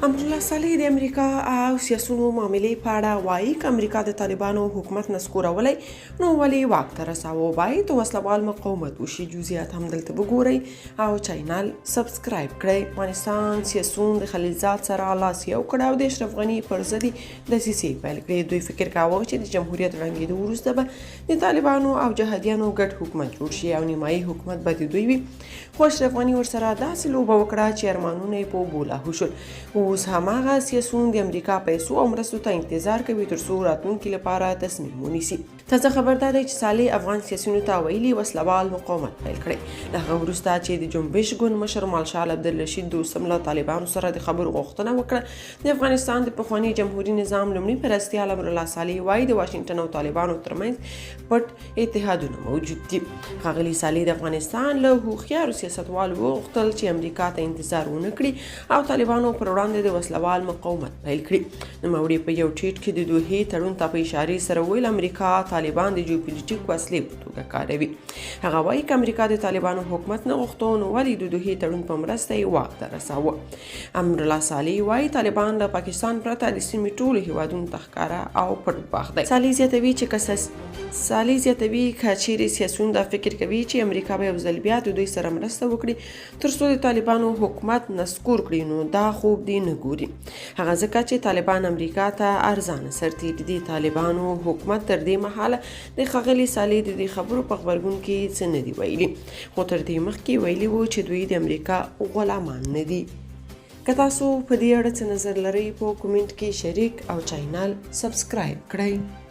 امرالله صالح د امریکا او سیاسونو معاملې په اړه وایي که امریکا د طالبانو حکومت نسکورولی نو ولې واک ته رساوه باید وسلوال مقاومت وشي. جزئیات هم دلته وګورئ او چینل سبسکرایب کړئ. افغانستان سیاسون د خلیلزاد سره لاس یو کړ او د اشرف غني پر ضد دسیسې پیل کړې. دوی فکر کاوه چې د جمهوریت ړنګېدو وروسته به د طالبانو او جهادیانو ګډ حکومت جوړ شي او نیمایي حکومت به د دوی وي، خو اشرف غني ورسره داسې لوبه وکړه چې ارمانونه یې په بولاهو شول. اوس هماغه سیاسون د امریکا پیسو او مرستو ته انتظار کوي تر څو راتلونکي لپاره تصمیم ونیسي. تازه خبر دا دی چې صالح افغان سیاسیونو ته ویلي وسلوال مقاومت پیل کړی. له هغه وروسته چې د جنبش ګوند مشر مارشال عبدالرشید دوستم له طالبانو سره د خبرو غوښتنه وکړه. د افغانستان د پخواني جمهوري نظام لومړي پرستیال امرالله صالح وایي د واشنګټن او طالبانو ترمنځ پټ اتحادونه موجود دي. ښاغلي صالح د افغانستان له هوښیارو سیاستوالو وغوښتل چې امریکا ته انتظار ونه کړي او طالبانو پر وړاندې د وسلوال مقاومت پیل کړي. نوموړي په یو ټویټ کې د دوحې تړون ته په اشارې سره ویل امریکا طالبان د جیوپولیټیک وسلې په توګه کاروي. هغه وایي که امریکا د طالبانو حکومت نه غوښتو نو ولې د دوحې تړون په مرسته یې واک ته رساوه. امرالله صالح وایي طالبان له پاکستان پرته د سیمې ټولو هیوادونو ته ښکاره او پټ باغ دی. صالح زیاتوي که چیرې سیاسون دا فکر کوي چې امریکا به یو ځل بیا د دوی سره مرسته وکړي تر څو د طالبانو حکومت نسکور کړي نو دا خوب دی نه ګوري. هغه ځکه چې طالبان امریکا ته ارزانه سرتیري دي. طالبانو حکومت تر دې مهاله د ښاغلي صالح د دې خبرو په غبرګون کې څه نه دي ویلي، خو تر دې مخکې ویلي وو چې دوی د امریکا غلامان نه دي. که تاسو په دې اړه څه نظر لرئ په کومنټ کې شریک او چینل سبسکرایب کړئ.